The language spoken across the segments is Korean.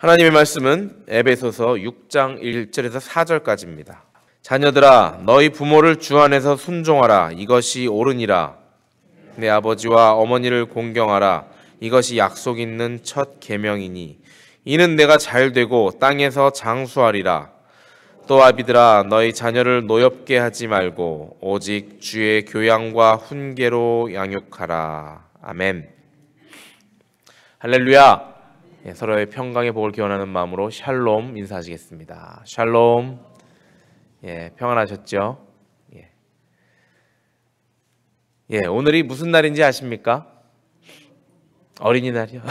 하나님의 말씀은 에베소서 6장 1절에서 4절까지입니다. 자녀들아, 너희 부모를 주 안에서 순종하라. 이것이 옳으니라. 내 아버지와 어머니를 공경하라. 이것이 약속 있는 첫 계명이니 이는 내가 잘되고 땅에서 장수하리라. 또 아비들아, 너희 자녀를 노엽게 하지 말고 오직 주의 교양과 훈계로 양육하라. 아멘. 할렐루야. 서로의 평강의 복을 기원하는 마음으로 샬롬 인사하시겠습니다. 샬롬. 평안하셨죠? 오늘이 무슨 날인지 아십니까? 어린이날이요.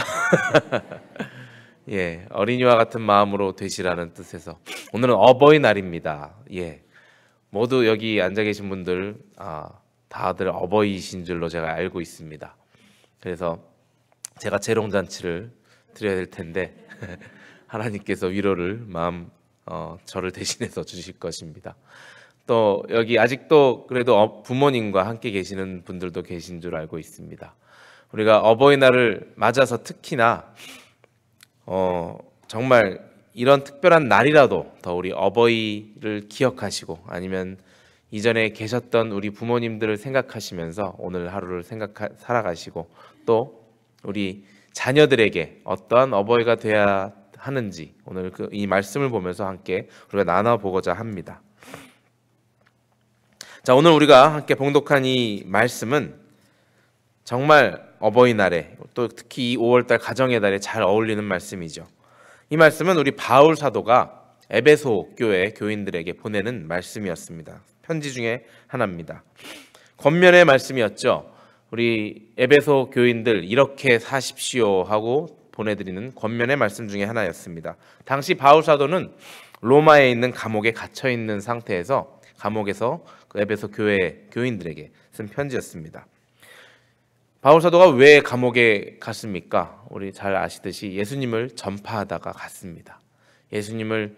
어린이와 같은 마음으로 되시라는 뜻에서 오늘은 어버이날입니다. 모두 여기 앉아 계신 분들 다들 어버이신 줄로 제가 알고 있습니다. 그래서 제가 재롱잔치를 드려야 될 텐데 하나님께서 위로를 저를 대신해서 주실 것입니다. 또 여기 아직도 그래도 부모님과 함께 계시는 분들도 계신 줄 알고 있습니다. 우리가 어버이날을 맞아서 특히나 정말 이런 특별한 날이라도 더 우리 어버이를 기억하시고 아니면 이전에 계셨던 우리 부모님들을 생각하시면서 오늘 하루를 살아가시고 또 우리 자녀들에게 어떠한 어버이가 되어야 하는지 오늘 이 말씀을 보면서 함께 우리가 나눠보고자 합니다. 자, 오늘 우리가 함께 봉독한 이 말씀은 정말 어버이날에 또 특히 이 5월달 가정의 달에 잘 어울리는 말씀이죠. 이 말씀은 우리 바울 사도가 에베소 교회 교인들에게 보내는 말씀이었습니다. 편지 중에 하나입니다. 겉면의 말씀이었죠. 우리 에베소 교인들 이렇게 사십시오 하고 보내드리는 겉면의 말씀 중에 하나였습니다. 당시 바울 사도는 로마에 있는 감옥에 갇혀 있는 상태에서 감옥에서 그 에베소 교회 교인들에게 쓴 편지였습니다. 바울 사도가 왜 감옥에 갔습니까? 우리 잘 아시듯이 예수님을 전파하다가 갔습니다. 예수님의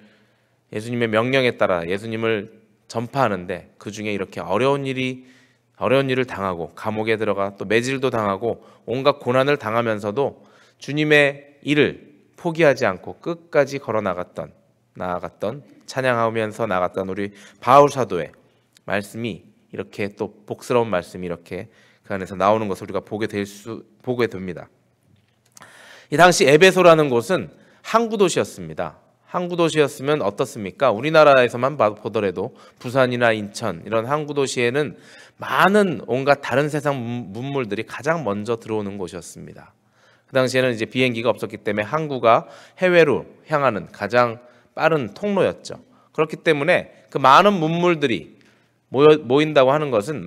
명령에 따라 예수님을 전파하는데 그 중에 이렇게 어려운 일을 당하고 감옥에 들어가 또 매질도 당하고 온갖 고난을 당하면서도 주님의 일을 포기하지 않고 끝까지 걸어 나아갔던 찬양하면서 나갔던 우리 바울 사도의 말씀이 이렇게 또 복스러운 말씀이 이렇게 그 안에서 나오는 것을 우리가 보게 됩니다. 이 당시 에베소라는 곳은 항구 도시였습니다. 항구 도시였으면 어떻습니까? 우리나라에서만 보더라도 부산이나 인천 이런 항구 도시에는 많은 온갖 다른 세상 문물들이 가장 먼저 들어오는 곳이었습니다. 그 당시에는 이제 비행기가 없었기 때문에 항구가 해외로 향하는 가장 빠른 통로였죠. 그렇기 때문에 그 많은 문물들이 모인다고 하는 것은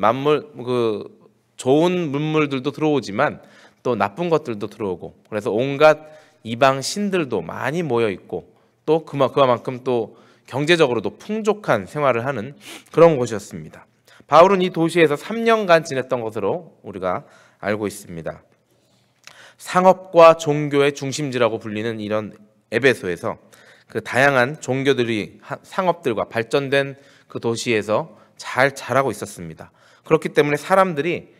좋은 문물들도 들어오지만 또 나쁜 것들도 들어오고 그래서 온갖 이방 신들도 많이 모여 있고 또 그만큼 또 경제적으로도 풍족한 생활을 하는 그런 곳이었습니다. 바울은 이 도시에서 3년간 지냈던 것으로 우리가 알고 있습니다. 상업과 종교의 중심지라고 불리는 이런 에베소에서 그 다양한 종교들이 상업들과 발전된 그 도시에서 잘 자라고 있었습니다. 그렇기 때문에 사람들이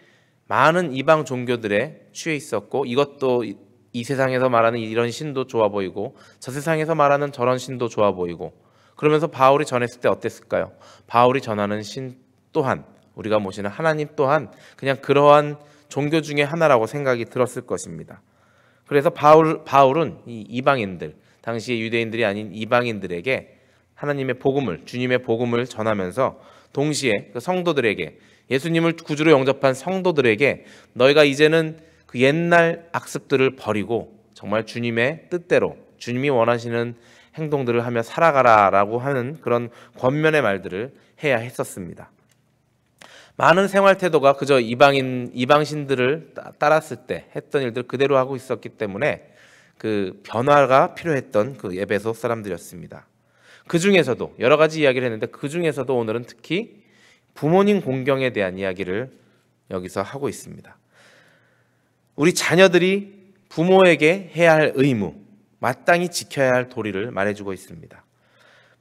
많은 이방 종교들에 취해 있었고 이것도 이 세상에서 말하는 이런 신도 좋아 보이고 저 세상에서 말하는 저런 신도 좋아 보이고 그러면서 바울이 전했을 때 어땠을까요? 바울이 전하는 신 또한 우리가 모시는 하나님 또한 그냥 그러한 종교 중에 하나라고 생각이 들었을 것입니다. 그래서 바울은 이 이방인들 당시의 유대인들이 아닌 이방인들에게 하나님의 복음을 주님의 복음을 전하면서 동시에 그 성도들에게 예수님을 구주로 영접한 성도들에게 너희가 이제는 그 옛날 악습들을 버리고 정말 주님의 뜻대로 주님이 원하시는 행동들을 하며 살아가라라고 하는 그런 권면의 말들을 해야 했었습니다. 많은 생활 태도가 그저 이방신들을 따랐을 때 했던 일들 그대로 하고 있었기 때문에 그 변화가 필요했던 그 에베소 사람들이었습니다. 그 중에서도 여러 가지 이야기를 했는데 그 중에서도 오늘은 특히 부모님 공경에 대한 이야기를 여기서 하고 있습니다. 우리 자녀들이 부모에게 해야 할 의무, 마땅히 지켜야 할 도리를 말해주고 있습니다.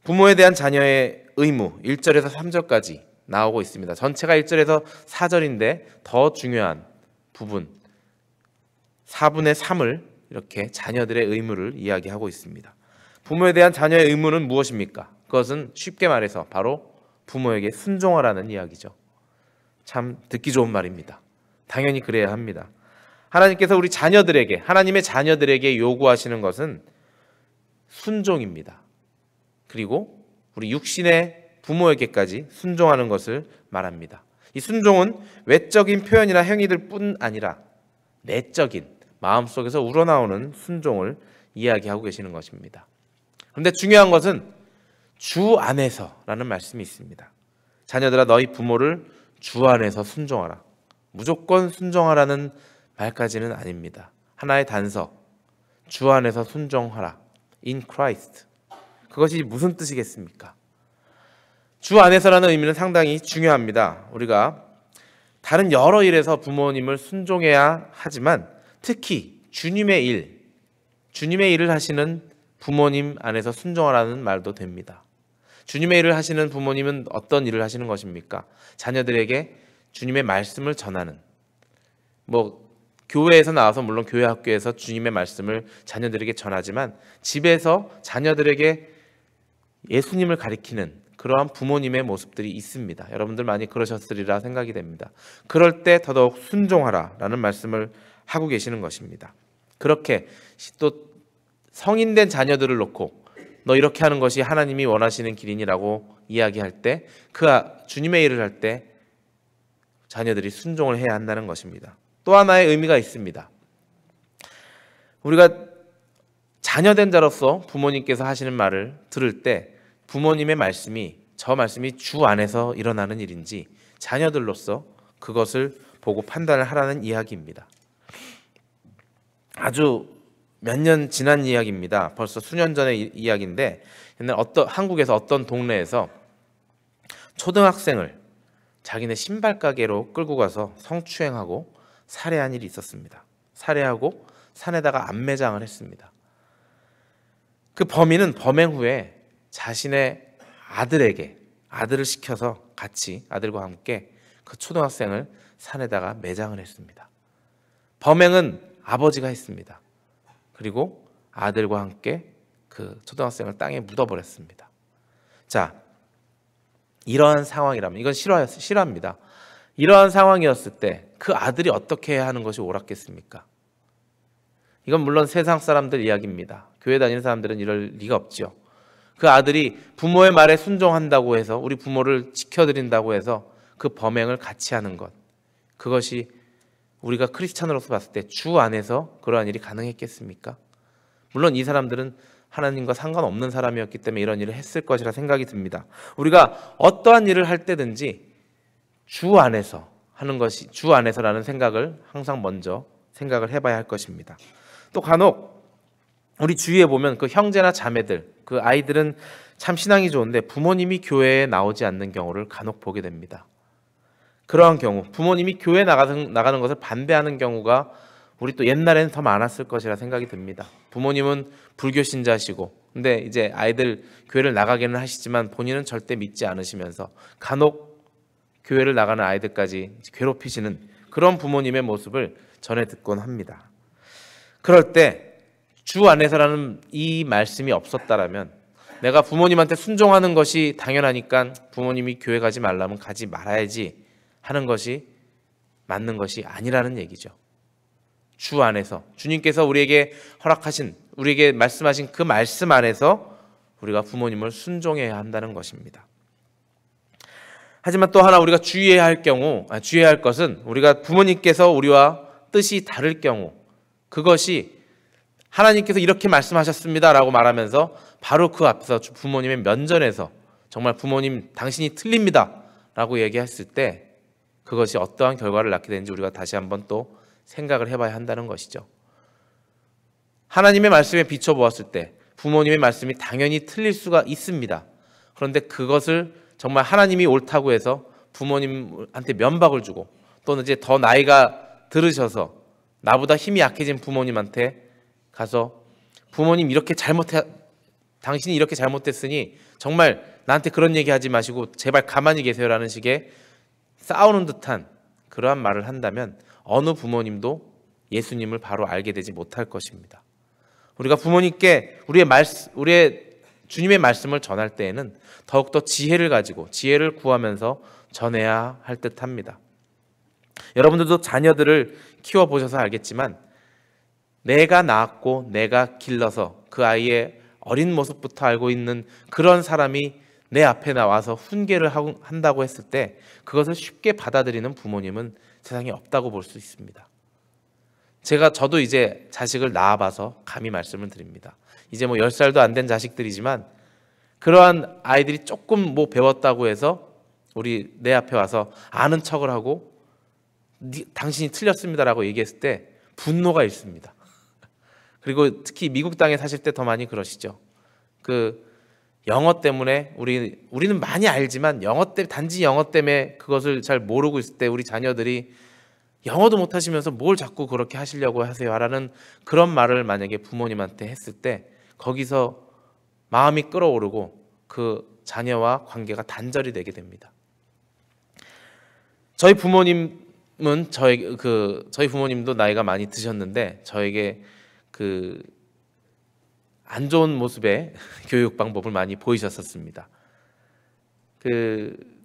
부모에 대한 자녀의 의무 1절에서 3절까지 나오고 있습니다. 전체가 1절에서 4절인데 더 중요한 부분 4분의 3을 이렇게 자녀들의 의무를 이야기하고 있습니다. 부모에 대한 자녀의 의무는 무엇입니까? 그것은 쉽게 말해서 바로 부모에게 순종하라는 이야기죠. 참 듣기 좋은 말입니다. 당연히 그래야 합니다. 하나님께서 우리 자녀들에게, 하나님의 자녀들에게 요구하시는 것은 순종입니다. 그리고 우리 육신의 부모에게까지 순종하는 것을 말합니다. 이 순종은 외적인 표현이나 행위들 뿐 아니라 내적인 마음속에서 우러나오는 순종을 이야기하고 계시는 것입니다. 그런데 중요한 것은 주 안에서라는 말씀이 있습니다. 자녀들아 너희 부모를 주 안에서 순종하라. 무조건 순종하라는 말까지는 아닙니다. 하나의 단서, 주 안에서 순종하라. In Christ. 그것이 무슨 뜻이겠습니까? 주 안에서라는 의미는 상당히 중요합니다. 우리가 다른 여러 일에서 부모님을 순종해야 하지만 특히 주님의 일을 하시는 부모님 안에서 순종하라는 말도 됩니다. 주님의 일을 하시는 부모님은 어떤 일을 하시는 것입니까? 자녀들에게 주님의 말씀을 전하는, 교회에서 나와서 물론 교회 학교에서 주님의 말씀을 자녀들에게 전하지만 집에서 자녀들에게 예수님을 가리키는 그러한 부모님의 모습들이 있습니다. 여러분들 많이 그러셨으리라 생각이 됩니다. 그럴 때 더더욱 순종하라라는 말씀을 하고 계시는 것입니다. 그렇게 또 성인된 자녀들을 놓고 너 이렇게 하는 것이 하나님이 원하시는 길이니라고 이야기할 때 그 주님의 일을 할 때 자녀들이 순종을 해야 한다는 것입니다. 또 하나의 의미가 있습니다. 우리가 자녀된 자로서 부모님께서 하시는 말을 들을 때 부모님의 말씀이 저 말씀이 주 안에서 일어나는 일인지 자녀들로서 그것을 보고 판단을 하라는 이야기입니다. 아주 몇 년 지난 이야기입니다. 벌써 수년 전의 이야기인데 옛날 한국에서 어떤 동네에서 초등학생을 자기네 신발 가게로 끌고 가서 성추행하고 살해한 일이 있었습니다. 살해하고 산에다가 안매장을 했습니다. 그 범인은 범행 후에 자신의 아들을 시켜서 같이 아들과 함께 그 초등학생을 산에다가 매장을 했습니다. 범행은 아버지가 했습니다. 그리고 아들과 함께 그 초등학생을 땅에 묻어버렸습니다. 자, 이러한 상황이라면 이건 실화입니다. 이러한 상황이었을 때 그 아들이 어떻게 해야 하는 것이 옳았겠습니까? 이건 물론 세상 사람들 이야기입니다. 교회 다니는 사람들은 이럴 리가 없죠. 그 아들이 부모의 말에 순종한다고 해서 우리 부모를 지켜드린다고 해서 그 범행을 같이 하는 것, 그것이 우리가 크리스찬으로서 봤을 때 주 안에서 그러한 일이 가능했겠습니까? 물론 이 사람들은 하나님과 상관없는 사람이었기 때문에 이런 일을 했을 것이라 생각이 듭니다. 우리가 어떠한 일을 할 때든지 주 안에서 하는 것이, 주 안에서라는 생각을 항상 먼저 생각을 해봐야 할 것입니다. 또 간혹 우리 주위에 보면 그 형제나 자매들, 그 아이들은 참 신앙이 좋은데 부모님이 교회에 나오지 않는 경우를 간혹 보게 됩니다. 그러한 경우, 부모님이 교회에 나가는 것을 반대하는 경우가 우리 또 옛날에는 더 많았을 것이라 생각이 듭니다. 부모님은 불교 신자시고 근데 이제 아이들 교회를 나가기는 하시지만 본인은 절대 믿지 않으시면서 간혹 교회를 나가는 아이들까지 괴롭히시는 그런 부모님의 모습을 전해 듣곤 합니다. 그럴 때 주 안에서라는 이 말씀이 없었다라면 내가 부모님한테 순종하는 것이 당연하니까 부모님이 교회 가지 말라면 가지 말아야지 하는 것이 맞는 것이 아니라는 얘기죠. 주 안에서 주님께서 우리에게 허락하신, 우리에게 말씀하신 그 말씀 안에서 우리가 부모님을 순종해야 한다는 것입니다. 하지만 또 하나 우리가 주의해야 할 것은 우리가 부모님께서 우리와 뜻이 다를 경우, 그것이 하나님께서 이렇게 말씀하셨습니다라고 말하면서 바로 그 앞에서 부모님의 면전에서 정말 부모님 당신이 틀립니다라고 얘기했을 때 그것이 어떠한 결과를 낳게 되는지 우리가 다시 한번 또 생각을 해봐야 한다는 것이죠. 하나님의 말씀에 비춰보았을 때 부모님의 말씀이 당연히 틀릴 수가 있습니다. 그런데 그것을 정말 하나님이 옳다고 해서 부모님한테 면박을 주고 또는 이제 더 나이가 들으셔서 나보다 힘이 약해진 부모님한테 가서 부모님 당신이 이렇게 잘못했으니 정말 나한테 그런 얘기하지 마시고 제발 가만히 계세요라는 식의 싸우는 듯한 그러한 말을 한다면 어느 부모님도 예수님을 바로 알게 되지 못할 것입니다. 우리가 부모님께 우리의 주님의 말씀을 전할 때에는 더욱더 지혜를 가지고 지혜를 구하면서 전해야 할 듯합니다. 여러분들도 자녀들을 키워보셔서 알겠지만 내가 낳았고 내가 길러서 그 아이의 어린 모습부터 알고 있는 그런 사람이 내 앞에 나와서 훈계를 한다고 했을 때 그것을 쉽게 받아들이는 부모님은 세상에 없다고 볼 수 있습니다. 저도 이제 자식을 낳아봐서 감히 말씀을 드립니다. 이제 10살도 안 된 자식들이지만 그러한 아이들이 조금 배웠다고 해서 내 앞에 와서 아는 척을 하고 당신이 틀렸습니다라고 얘기했을 때 분노가 있습니다. 그리고 특히 미국 땅에 사실 때 더 많이 그러시죠. 영어 때문에 우리는 많이 알지만 단지 영어 때문에 그것을 잘 모르고 있을 때 우리 자녀들이 영어도 못하시면서 뭘 자꾸 그렇게 하시려고 하세요 라는 그런 말을 만약에 부모님한테 했을 때 거기서 마음이 끓어오르고 그 자녀와 관계가 단절이 되게 됩니다. 저희 부모님은 저희 부모님도 나이가 많이 드셨는데 저에게 안 좋은 모습의 교육 방법을 많이 보이셨었습니다.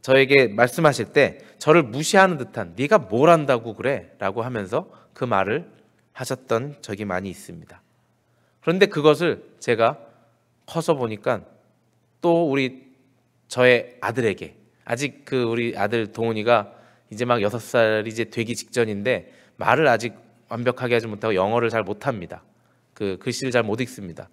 저에게 말씀하실 때 저를 무시하는 듯한 네가 뭘 안다고 그래? 라고 하면서 그 말을 하셨던 적이 많이 있습니다. 그런데 그것을 제가 커서 보니까 또 저의 아들에게 아직 우리 아들 동훈이가 이제 막 6살이 이제 되기 직전인데 말을 아직 완벽하게 하지 못하고 영어를 잘 못합니다. 글씨를 잘 못 읽습니다.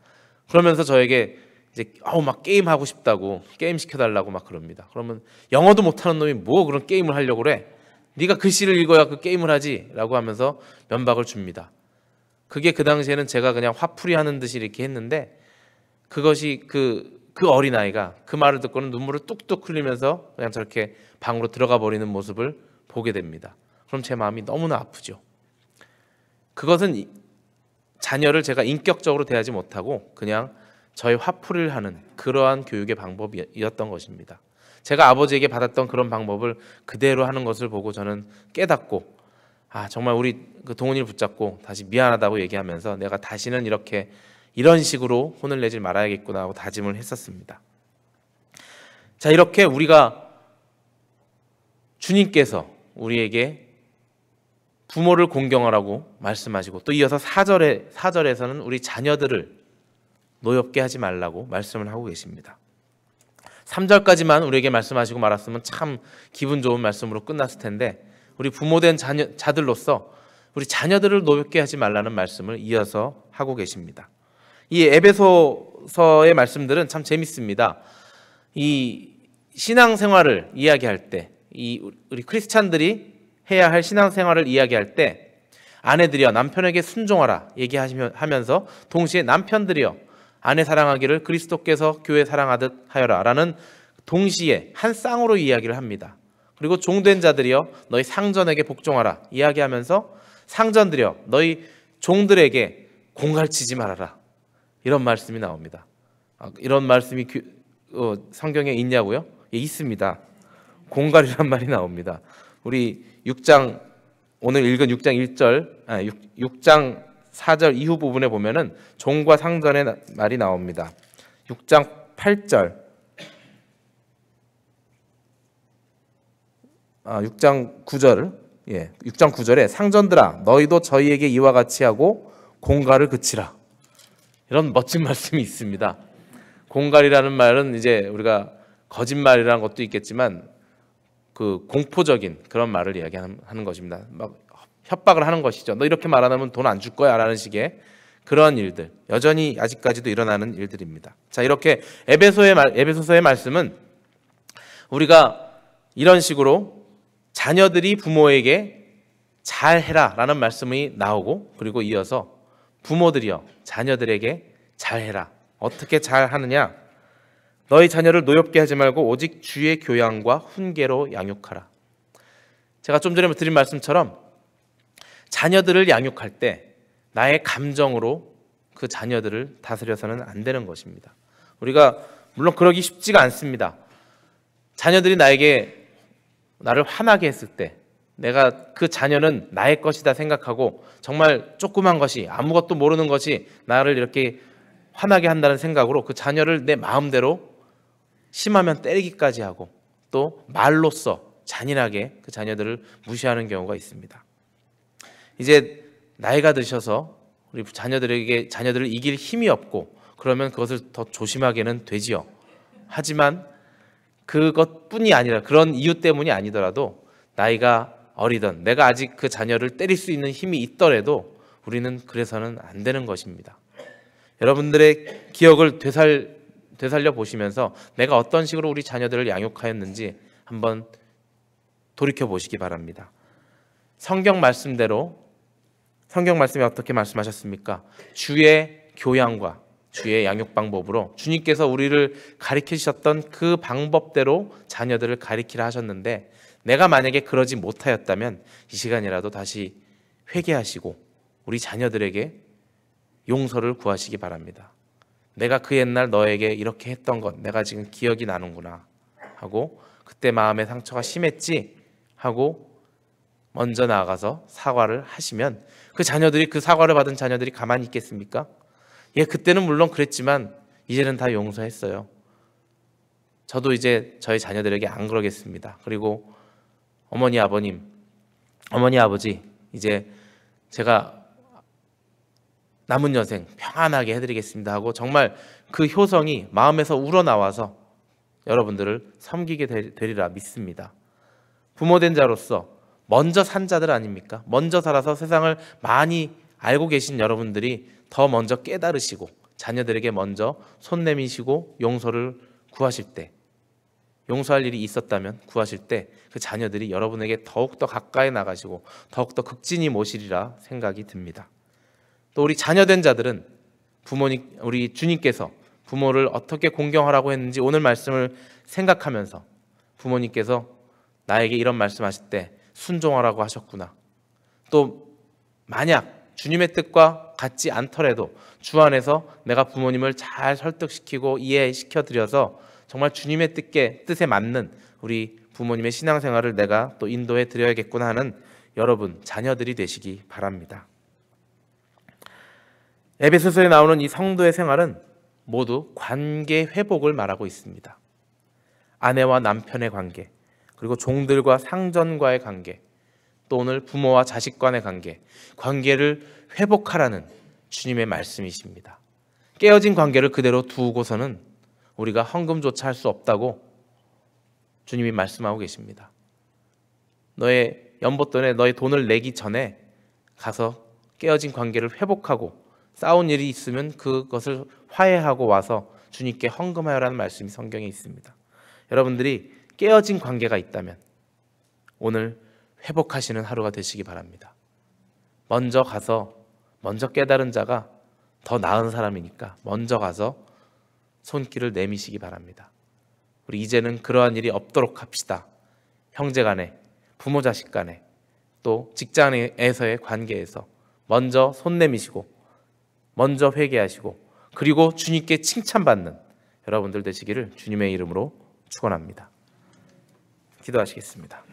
그러면서 저에게 이제 막 게임 하고 싶다고 게임 시켜달라고 막 그럽니다. 그러면 영어도 못하는 놈이 뭐 그런 게임을 하려고 그래? 네가 글씨를 읽어야 그 게임을 하지 라고 하면서 면박을 줍니다. 그게 그 당시에는 제가 그냥 화풀이 하는 듯이 이렇게 했는데 그것이 그 어린아이가 그 말을 듣고는 눈물을 뚝뚝 흘리면서 그냥 저렇게 방으로 들어가 버리는 모습을 보게 됩니다. 그럼 제 마음이 너무나 아프죠. 그것은 자녀를 제가 인격적으로 대하지 못하고 그냥 저의 화풀이를 하는 그러한 교육의 방법이었던 것입니다. 제가 아버지에게 받았던 그런 방법을 그대로 하는 것을 보고 저는 깨닫고 정말 우리 동훈이를 붙잡고 다시 미안하다고 얘기하면서 내가 다시는 이런 식으로 혼을 내지 말아야겠구나 하고 다짐을 했었습니다. 자, 이렇게 우리가 주님께서 우리에게 부모를 공경하라고 말씀하시고 또 이어서 4절에서는 우리 자녀들을 노엽게 하지 말라고 말씀을 하고 계십니다. 3절까지만 우리에게 말씀하시고 말았으면 참 기분 좋은 말씀으로 끝났을 텐데 우리 부모된 자들로서 우리 자녀들을 노엽게 하지 말라는 말씀을 이어서 하고 계십니다. 이 에베소서의 말씀들은 참 재밌습니다. 이 신앙생활을 이야기할 때 우리 크리스찬들이 해야 할 신앙생활을 이야기할 때 아내들이여 남편에게 순종하라 얘기하면서 동시에 남편들이여 아내 사랑하기를 그리스도께서 교회 사랑하듯 하여라 라는 동시에 한 쌍으로 이야기를 합니다. 그리고 종된 자들이여 너희 상전에게 복종하라 이야기하면서 상전들이여 너희 종들에게 공갈치지 말아라 이런 말씀이 나옵니다. 이런 말씀이 성경에 있냐고요? 예, 있습니다. 공갈이란 말이 나옵니다. 우리 6장 오늘 읽은 6장 1절 6장 4절 이후 부분에 보면은 종과 상전의 말이 나옵니다. 6장 8절 6장 9절 6장 9절에 상전들아 너희도 저희에게 이와 같이 하고 공갈을 그치라 이런 멋진 말씀이 있습니다. 공갈이라는 말은 이제 우리가 거짓말이라는 것도 있겠지만 공포적인 그런 말을 이야기하는 것입니다. 막 협박을 하는 것이죠. 너 이렇게 말 안 하면 돈 안 줄 거야 라는 식의 그런 일들 여전히 아직까지도 일어나는 일들입니다. 자, 이렇게 에베소서의 말씀은 우리가 이런 식으로 자녀들이 부모에게 잘해라 라는 말씀이 나오고 그리고 이어서 부모들이여 자녀들에게 잘해라. 어떻게 잘하느냐? 너희 자녀를 노엽게 하지 말고 오직 주의 교양과 훈계로 양육하라. 제가 좀 전에 드린 말씀처럼 자녀들을 양육할 때 나의 감정으로 그 자녀들을 다스려서는 안 되는 것입니다. 우리가 물론 그러기 쉽지가 않습니다. 자녀들이 나를 화나게 했을 때 내가 그 자녀는 나의 것이다 생각하고 정말 조그만 것이, 아무것도 모르는 것이 나를 이렇게 화나게 한다는 생각으로 그 자녀를 내 마음대로 심하면 때리기까지 하고 또 말로써 잔인하게 그 자녀들을 무시하는 경우가 있습니다. 이제 나이가 드셔서 우리 자녀들을 이길 힘이 없고 그러면 그것을 더 조심하게는 되지요. 하지만 그것뿐이 아니라, 그런 이유 때문이 아니더라도 나이가 어리던 내가 아직 그 자녀를 때릴 수 있는 힘이 있더라도 우리는 그래서는 안 되는 것입니다. 여러분들의 기억을 되살려 보시면서 내가 어떤 식으로 우리 자녀들을 양육하였는지 한번 돌이켜 보시기 바랍니다. 성경 말씀이 어떻게 말씀하셨습니까? 주의 교양과 주의 양육 방법으로 주님께서 우리를 가르치셨던 그 방법대로 자녀들을 가르치라 하셨는데, 내가 만약에 그러지 못하였다면 이 시간이라도 다시 회개하시고 우리 자녀들에게 용서를 구하시기 바랍니다. 내가 그 옛날 너에게 이렇게 했던 것 내가 지금 기억이 나는구나 하고, 그때 마음의 상처가 심했지 하고 먼저 나아가서 사과를 하시면 그 자녀들이, 그 사과를 받은 자녀들이 가만히 있겠습니까? 예, 그때는 물론 그랬지만 이제는 다 용서했어요. 저도 이제 저희 자녀들에게 안 그러겠습니다. 그리고 어머니 아버지, 이제 제가 남은 여생 평안하게 해드리겠습니다 하고 정말 그 효성이 마음에서 우러나와서 여러분들을 섬기게 되리라 믿습니다. 부모된 자로서 먼저 산 자들 아닙니까? 먼저 살아서 세상을 많이 알고 계신 여러분들이 더 먼저 깨달으시고 자녀들에게 먼저 손 내미시고 용서를 구하실 때, 용서할 일이 있었다면 구하실 때 그 자녀들이 여러분에게 더욱더 가까이 나가시고 더욱더 극진히 모시리라 생각이 듭니다. 또 우리 자녀된 자들은 우리 주님께서 부모를 어떻게 공경하라고 했는지 오늘 말씀을 생각하면서 부모님께서 나에게 이런 말씀하실 때 순종하라고 하셨구나. 또 만약 주님의 뜻과 같지 않더라도 주 안에서 내가 부모님을 잘 설득시키고 이해시켜 드려서 정말 주님의 뜻에 맞는 우리 부모님의 신앙생활을 내가 또 인도해 드려야겠구나 하는 여러분 자녀들이 되시기 바랍니다. 에베소서에 나오는 이 성도의 생활은 모두 관계 회복을 말하고 있습니다. 아내와 남편의 관계, 그리고 종들과 상전과의 관계, 또 오늘 부모와 자식 간의 관계를 회복하라는 주님의 말씀이십니다. 깨어진 관계를 그대로 두고서는 우리가 헌금조차 할 수 없다고 주님이 말씀하고 계십니다. 너의 연못돈에 너의 돈을 내기 전에 가서 깨어진 관계를 회복하고 싸운 일이 있으면 그것을 화해하고 와서 주님께 헌금하여라는 말씀이 성경에 있습니다. 여러분들이 깨어진 관계가 있다면 오늘 회복하시는 하루가 되시기 바랍니다. 먼저 깨달은 자가 더 나은 사람이니까 먼저 가서 손길을 내미시기 바랍니다. 우리 이제는 그러한 일이 없도록 합시다. 형제 간에, 부모 자식 간에, 또 직장에서의 관계에서 먼저 손 내미시고 먼저 회개하시고 그리고 주님께 칭찬받는 여러분들 되시기를 주님의 이름으로 축원합니다. 기도하시겠습니다.